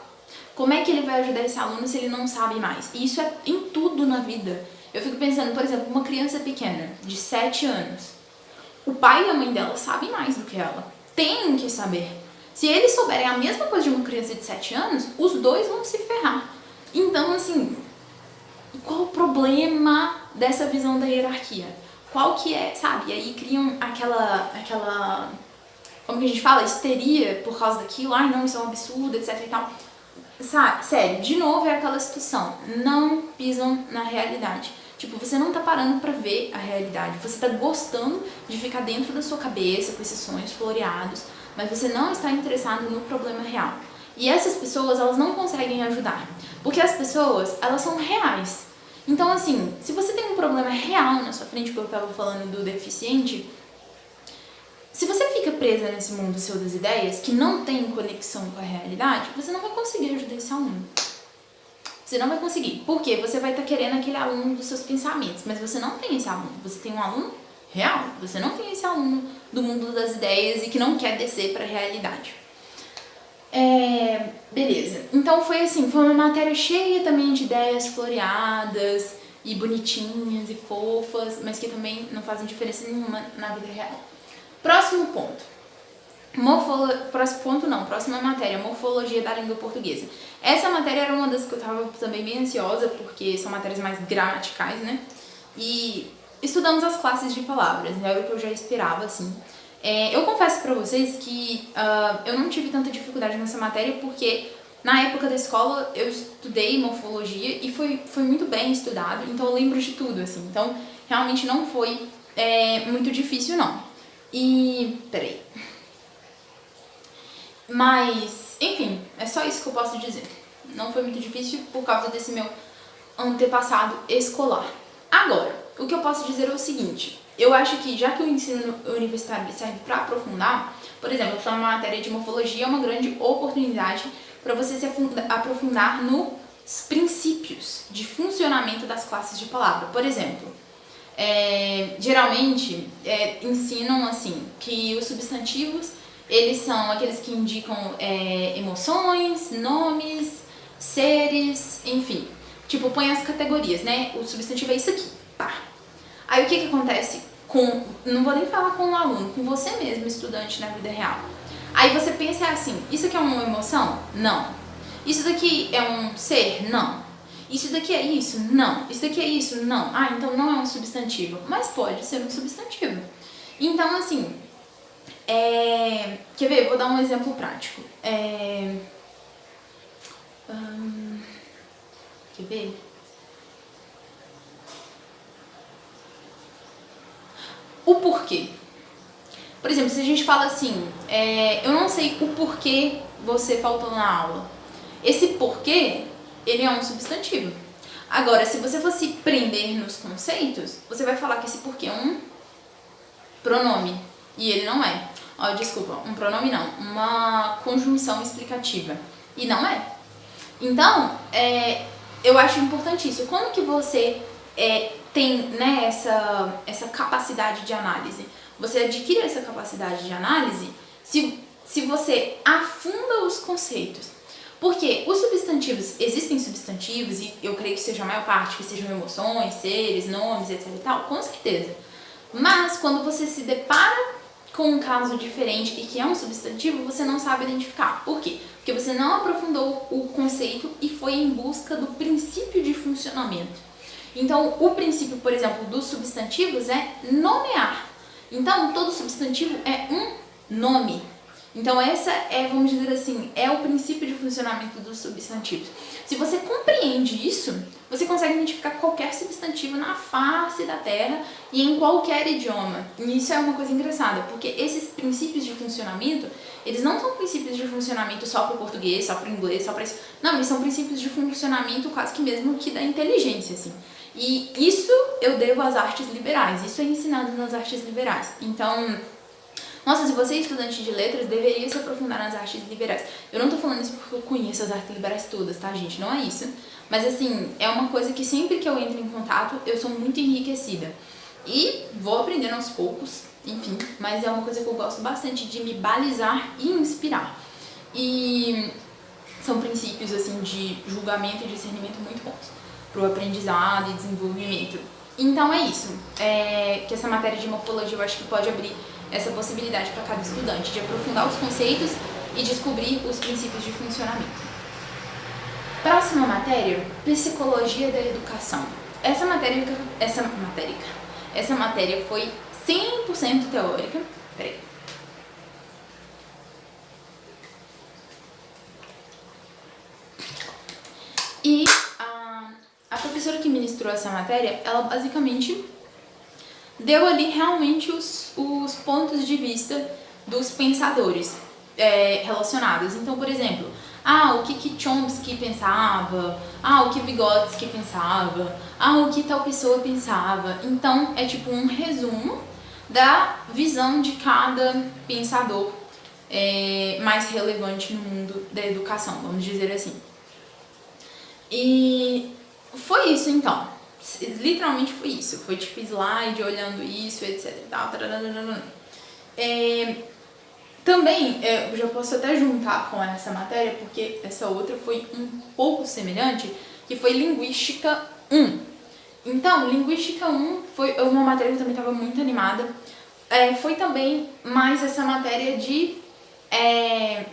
[SPEAKER 1] Como é que ele vai ajudar esse aluno se ele não sabe mais? E isso é em tudo na vida. Eu fico pensando, por exemplo, uma criança pequena, de 7 anos. O pai e a mãe dela sabem mais do que ela. Tem que saber. Se eles souberem a mesma coisa de uma criança de 7 anos, os dois vão se ferrar. Então, assim, qual o problema dessa visão da hierarquia? Qual que é, sabe? E aí criam aquela como que a gente fala? Histeria por causa daquilo. Ai, não, isso é um absurdo, etc e tal. Sabe? Sério, de novo é aquela situação. Não pisam na realidade. Tipo, você não tá parando pra ver a realidade. Você tá gostando de ficar dentro da sua cabeça com esses sonhos floreados, mas você não está interessado no problema real. E essas pessoas, elas não conseguem ajudar. Porque as pessoas, elas são reais. Então, assim, se você tem um problema real na sua frente, que eu tava falando do deficiente, se você fica presa nesse mundo seu das ideias, que não tem conexão com a realidade, você não vai conseguir ajudar esse aluno. Você não vai conseguir. Por quê? Você vai estar querendo aquele aluno dos seus pensamentos, mas você não tem esse aluno. Você tem um aluno real. Você não tem esse aluno do mundo das ideias e que não quer descer para a realidade. Beleza. Então foi assim, foi uma matéria cheia também de ideias floreadas e bonitinhas e fofas, mas que também não fazem diferença nenhuma na vida real. Próximo ponto. Próxima matéria, morfologia da língua portuguesa. Essa matéria era uma das que eu tava também bem ansiosa, porque são matérias mais gramaticais, né? E estudamos as classes de palavras, né? Era o que eu já esperava, assim. Eu confesso pra vocês que eu não tive tanta dificuldade nessa matéria, porque na época da escola eu estudei morfologia e foi muito bem estudado, então eu lembro de tudo, assim. Então, realmente não foi muito difícil, não. E... peraí... Mas, enfim, é só isso que eu posso dizer. Não foi muito difícil por causa desse meu antepassado escolar. Agora, o que eu posso dizer é o seguinte. Eu acho que, já que o ensino universitário serve para aprofundar, por exemplo, uma matéria de morfologia é uma grande oportunidade para você se aprofundar nos princípios de funcionamento das classes de palavra. Por exemplo, geralmente ensinam assim que os substantivos eles são aqueles que indicam emoções, nomes, seres, enfim. Tipo, põe as categorias, né? O substantivo é isso aqui, pá. Aí o que acontece não vou nem falar com o aluno, com você mesmo, estudante na vida real. Aí você pensa assim, isso aqui é uma emoção? Não. Isso daqui é um ser? Não. Isso daqui é isso? Não. Isso daqui é isso? Não. Ah, então não é um substantivo. Mas pode ser um substantivo. Então, assim... quer ver? Vou dar um exemplo prático. Quer ver? O porquê. Por exemplo, se a gente fala assim, eu não sei o porquê você faltou na aula. Esse porquê, ele é um substantivo. Agora, se você fosse prender nos conceitos, você vai falar que esse porquê é um pronome. E ele não é. Desculpa, um pronome não. Uma conjunção explicativa. E não é. Então, eu acho importante isso. Como que você tem, né, essa capacidade de análise? Você adquire essa capacidade de análise se você afunda os conceitos. Porque os substantivos, existem substantivos, e eu creio que seja a maior parte, que sejam emoções, seres, nomes, etc e tal, com certeza. Mas quando você se depara com um caso diferente e que é um substantivo, você não sabe identificar. Por quê? Porque você não aprofundou o conceito e foi em busca do princípio de funcionamento. Então, o princípio, por exemplo, dos substantivos é nomear. Então, todo substantivo é um nome. Então essa é, vamos dizer assim, é o princípio de funcionamento dos substantivos. Se você compreende isso, você consegue identificar qualquer substantivo na face da Terra e em qualquer idioma. E isso é uma coisa engraçada, porque esses princípios de funcionamento, eles não são princípios de funcionamento só para o português, só para o inglês, só para isso. Não, eles são princípios de funcionamento quase que mesmo que da inteligência, assim. E isso eu devo às artes liberais, isso é ensinado nas artes liberais. Então, nossa, se você é estudante de letras, deveria se aprofundar nas artes liberais. Eu não tô falando isso porque eu conheço as artes liberais todas, tá, gente? Não é isso. Mas, assim, é uma coisa que sempre que eu entro em contato, eu sou muito enriquecida. E vou aprendendo aos poucos, enfim. Mas é uma coisa que eu gosto bastante de me balizar e inspirar. E são princípios, assim, de julgamento e discernimento muito bons pro aprendizado e desenvolvimento. Então é isso. Que essa matéria de morfologia eu acho que pode abrir essa possibilidade para cada estudante de aprofundar os conceitos e descobrir os princípios de funcionamento. Próxima matéria, psicologia da educação. Essa matéria foi 100% teórica. Peraí. E a professora que ministrou essa matéria, ela basicamente deu ali realmente os pontos de vista dos pensadores relacionados. Então, por exemplo, o que Chomsky pensava, o que Vygotsky pensava, o que tal pessoa pensava. Então, é tipo um resumo da visão de cada pensador mais relevante no mundo da educação, vamos dizer assim. E foi isso, então. Literalmente foi isso. Foi tipo slide, olhando isso, etc e tal. Também, eu já posso até juntar com essa matéria, porque essa outra foi um pouco semelhante, que foi Linguística 1. Então, Linguística 1 foi uma matéria que eu também estava muito animada. Foi também mais essa matéria de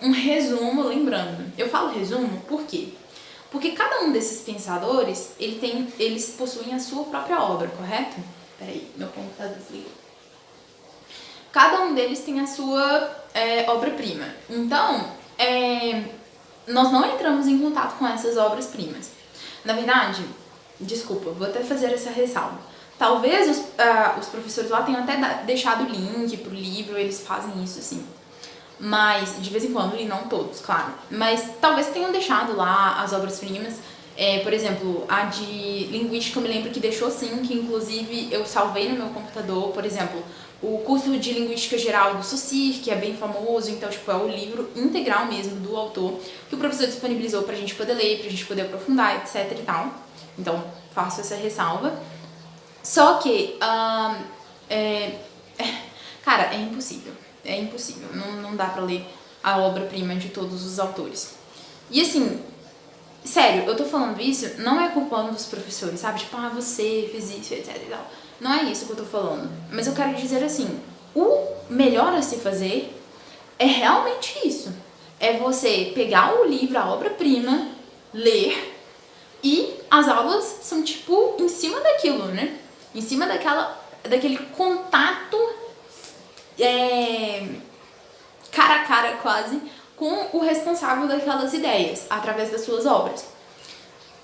[SPEAKER 1] um resumo, lembrando. Eu falo resumo por quê? Porque cada um desses pensadores, eles possuem a sua própria obra, correto? Peraí, meu computador desligou. Cada um deles tem a sua obra-prima. Então, nós não entramos em contato com essas obras-primas. Na verdade, desculpa, vou até fazer essa ressalva. Talvez os professores lá tenham até deixado o link pro livro, eles fazem isso assim. Mas, de vez em quando, e não todos, claro. Mas talvez tenham deixado lá as obras-primas. Por exemplo, a de Linguística eu me lembro que deixou sim, que inclusive eu salvei no meu computador. Por exemplo, o curso de Linguística Geral do Saussure, que é bem famoso, então tipo, é o livro integral mesmo do autor, que o professor disponibilizou pra gente poder ler, pra gente poder aprofundar, etc e tal. Então, faço essa ressalva. Só que, cara, é impossível. É impossível, não dá pra ler a obra-prima de todos os autores. E assim, sério, eu tô falando isso, não é culpando dos professores, sabe? Tipo, você fez isso, etc e tal. Não é isso que eu tô falando. Mas eu quero dizer assim, o melhor a se fazer é realmente isso. É você pegar o livro, a obra-prima, ler, e as aulas são tipo em cima daquilo, né? Em cima daquele contato cara a cara quase com o responsável daquelas ideias, através das suas obras.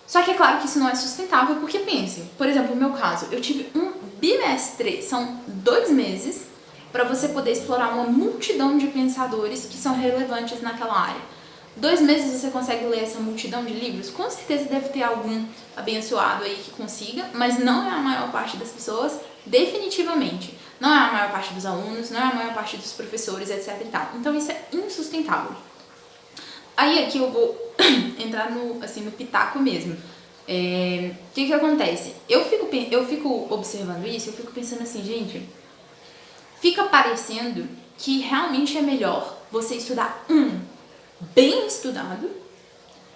[SPEAKER 1] Só que é claro que isso não é sustentável, porque pensem, por exemplo, no meu caso, eu tive um bimestre, são 2 meses, para você poder explorar uma multidão de pensadores que são relevantes naquela área. 2 meses você consegue ler essa multidão de livros? Com certeza deve ter algum abençoado aí que consiga, mas não é a maior parte das pessoas, definitivamente. Não é a maior parte dos alunos, não é a maior parte dos professores, etc e tal. Então isso é insustentável. Aí aqui eu vou entrar no pitaco mesmo. O que acontece? Eu fico observando isso, eu fico pensando assim, gente, fica parecendo que realmente é melhor você estudar bem estudado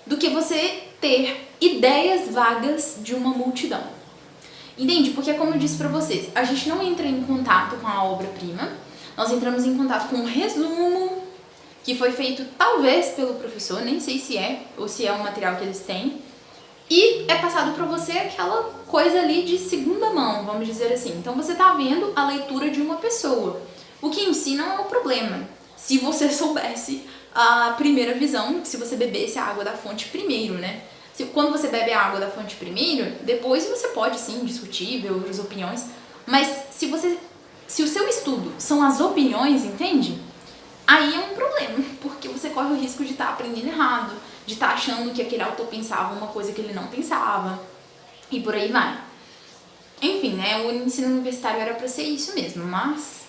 [SPEAKER 1] do que você ter ideias vagas de uma multidão. Entende? Porque, como eu disse pra vocês, a gente não entra em contato com a obra-prima, nós entramos em contato com um resumo que foi feito talvez pelo professor, nem sei se é, ou se é um material que eles têm, e é passado pra você aquela coisa ali de segunda mão, vamos dizer assim. Então você tá vendo a leitura de uma pessoa, o que em si não é o problema. se você soubesse a primeira visão, se você bebesse a água da fonte primeiro, né? Quando você bebe a água da fonte primeiro, depois você pode sim discutir, ver outras opiniões, mas se o seu estudo são as opiniões, entende? Aí é um problema, porque você corre o risco de estar aprendendo errado, de estar achando que aquele autor pensava uma coisa que ele não pensava, e por aí vai. Enfim, né, o ensino universitário era pra ser isso mesmo, mas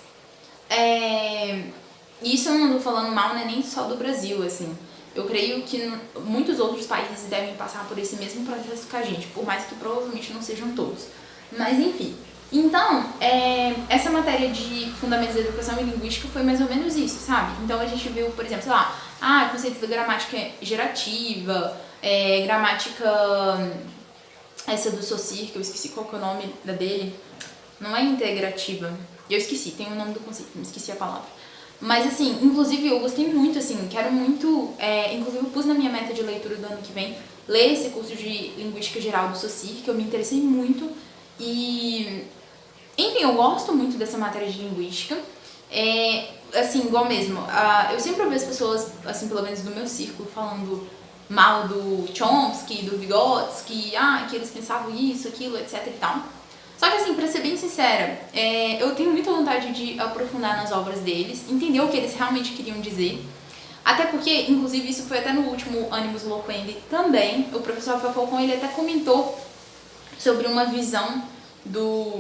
[SPEAKER 1] isso eu não tô falando mal, né, nem só do Brasil, assim. Eu creio que muitos outros países devem passar por esse mesmo processo que a gente, por mais que provavelmente não sejam todos. Mas enfim. Então, essa matéria de Fundamentos da Educação e Linguística foi mais ou menos isso, sabe? Então a gente viu, por exemplo, sei lá, conceitos da gramática gerativa, gramática, essa do Saussure, que eu esqueci qual que é o nome dele, não é integrativa, eu esqueci, tem o nome do conceito, me esqueci a palavra. Mas assim, inclusive eu gostei muito, assim, quero muito, inclusive eu pus na minha meta de leitura do ano que vem, ler esse curso de Linguística Geral do Saussure, que eu me interessei muito, e enfim, eu gosto muito dessa matéria de linguística. Assim, igual mesmo, eu sempre ouvi as pessoas, assim, pelo menos do meu círculo, falando mal do Chomsky, do Vygotsky, que eles pensavam isso, aquilo, etc e tal. Só que assim, pra ser bem sincera, eu tenho muita vontade de aprofundar nas obras deles, entender o que eles realmente queriam dizer. Até porque, inclusive, isso foi até no último Animus Loquendi também, o professor Rafael Falcão, ele até comentou sobre uma visão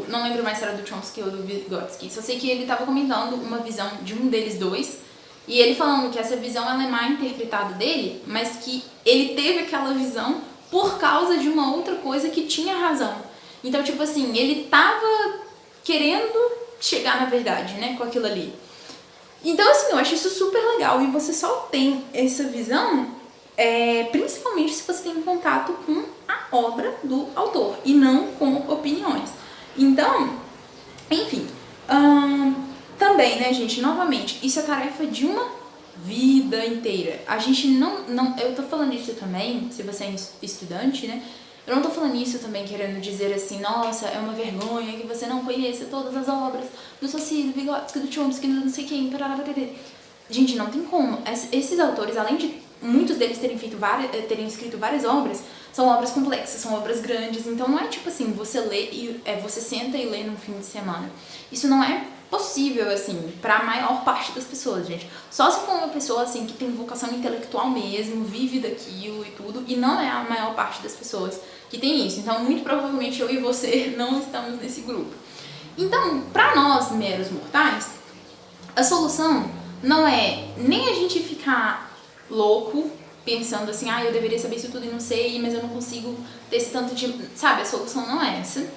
[SPEAKER 1] não lembro mais se era do Chomsky ou do Vygotsky, só sei que ele estava comentando uma visão de um deles dois, e ele falando que essa visão ela é má interpretada dele, mas que ele teve aquela visão por causa de uma outra coisa que tinha razão. Então, tipo assim, ele tava querendo chegar na verdade, né, com aquilo ali. Então, assim, eu acho isso super legal, e você só tem essa visão principalmente se você tem contato com a obra do autor e não com opiniões. Então, enfim, também, né, gente, novamente, isso é tarefa de uma vida inteira. A gente não eu tô falando isso também, se você é estudante, né, eu não tô falando isso também querendo dizer assim, nossa, é uma vergonha que você não conheça todas as obras do Saussure, do Vygotsky, do Chomsky, do não sei quem, gente, não tem como. Esses autores, além de muitos deles terem escrito várias obras, são obras complexas, são obras grandes, então não é tipo assim, você lê você senta e lê num fim de semana. Isso não é possível, assim, pra maior parte das pessoas, gente. Só se for uma pessoa, assim, que tem vocação intelectual mesmo, vive daquilo e tudo, e não é a maior parte das pessoas que tem isso. Então, muito provavelmente eu e você não estamos nesse grupo. Então, pra nós, meros mortais, a solução não é nem a gente ficar louco, pensando assim, eu deveria saber isso tudo e não sei, mas eu não consigo ter esse tanto de... Sabe, a solução não é essa.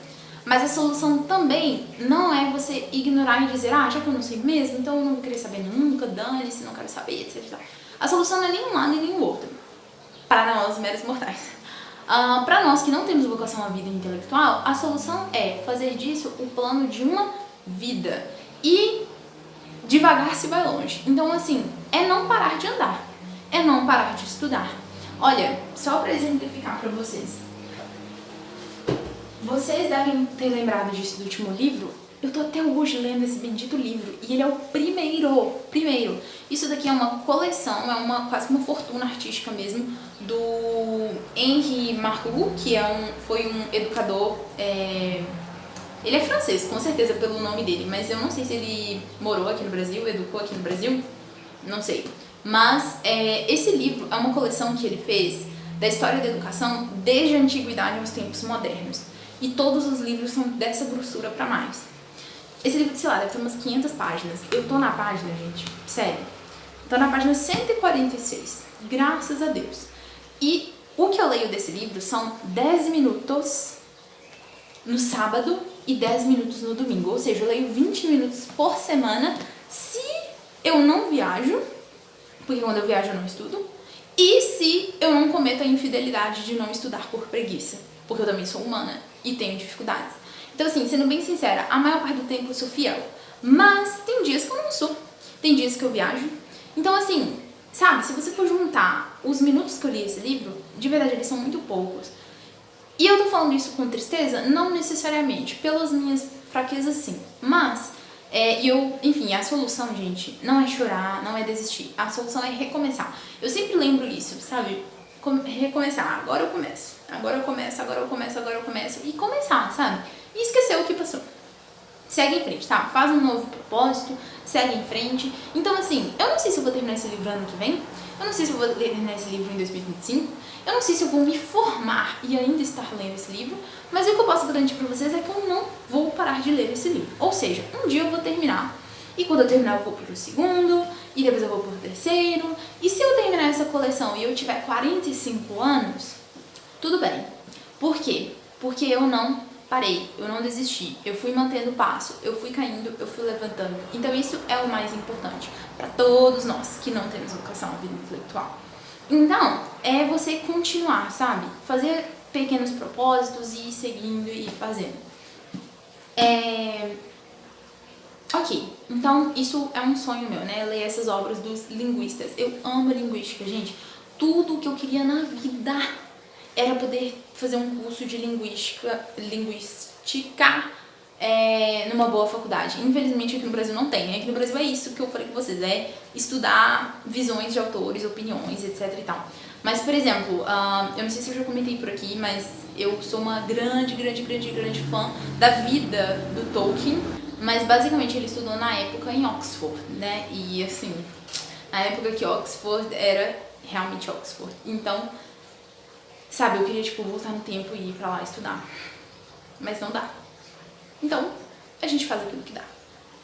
[SPEAKER 1] Mas a solução também não é você ignorar e dizer, já que eu não sei mesmo, então eu não vou querer saber nunca, dane-se, não quero saber, etc. A solução não é nem um lado e nem o outro, para nós, meros mortais. Para nós que não temos vocação à vida intelectual, a solução é fazer disso o plano de uma vida. E devagar se vai longe. Então, assim, é não parar de andar, é não parar de estudar. Olha, só para exemplificar para vocês. Vocês devem ter lembrado disso do último livro. Eu tô até hoje lendo esse bendito livro e ele é o primeiro. Isso daqui é uma coleção, quase uma fortuna artística mesmo, do Henri Marcou, que foi um educador, ele é francês, com certeza pelo nome dele, mas eu não sei se ele morou aqui no Brasil, educou aqui no Brasil, não sei. Mas esse livro é uma coleção que ele fez da história da educação desde a antiguidade aos tempos modernos. E todos os livros são dessa grossura pra mais. Esse livro, sei lá, deve ter umas 500 páginas. Eu tô na página, gente, sério. Tô na página 146, graças a Deus. E o que eu leio desse livro são 10 minutos no sábado e 10 minutos no domingo. Ou seja, eu leio 20 minutos por semana se eu não viajo, porque quando eu viajo eu não estudo, e se eu não cometo a infidelidade de não estudar por preguiça, porque eu também sou humana e tenho dificuldades. Então, assim, sendo bem sincera, a maior parte do tempo eu sou fiel, mas tem dias que eu não sou, tem dias que eu viajo. Então, assim, sabe, se você for juntar os minutos que eu li esse livro, de verdade eles são muito poucos. E eu tô falando isso com tristeza? Não necessariamente, pelas minhas fraquezas sim, mas Enfim, a solução, gente, não é chorar, não é desistir. A solução é recomeçar. Eu sempre lembro isso, sabe? Recomeçar. Agora eu começo. Agora eu começo, agora eu começo, agora eu começo. E começar, sabe? E esquecer o que passou. Segue em frente, tá? Faz um novo propósito, segue em frente. Então, assim, eu não sei se eu vou terminar esse livro ano que vem. Eu não sei se eu vou terminar esse livro em 2025. Eu não sei se eu vou me formar e ainda estar lendo esse livro. Mas o que eu posso garantir pra vocês é que eu não vou parar de ler esse livro. Ou seja, um dia eu vou terminar. E quando eu terminar eu vou pro segundo. E depois eu vou pro terceiro. E se eu terminar essa coleção e eu tiver 45 anos, tudo bem. Por quê? Porque eu não parei, eu não desisti, eu fui mantendo o passo, eu fui caindo, eu fui levantando. Então isso é o mais importante para todos nós que não temos vocação à vida intelectual. Então, é você continuar, sabe? Fazer pequenos propósitos e ir seguindo e fazendo. Ok, então isso é um sonho meu, né? Ler essas obras dos linguistas. Eu amo linguística, gente. Tudo o que eu queria na vida era poder fazer um curso de linguística numa boa faculdade. Infelizmente aqui no Brasil não tem. Aqui no Brasil é isso que eu falei com vocês, é estudar visões de autores, opiniões, etc e tal. Mas, por exemplo, eu não sei se eu já comentei por aqui, mas eu sou uma grande fã da vida do Tolkien, mas basicamente ele estudou na época em Oxford, né? E assim, na época que Oxford era realmente Oxford. Então, sabe, eu queria, tipo, voltar no tempo e ir pra lá estudar. Mas não dá. Então, a gente faz aquilo que dá.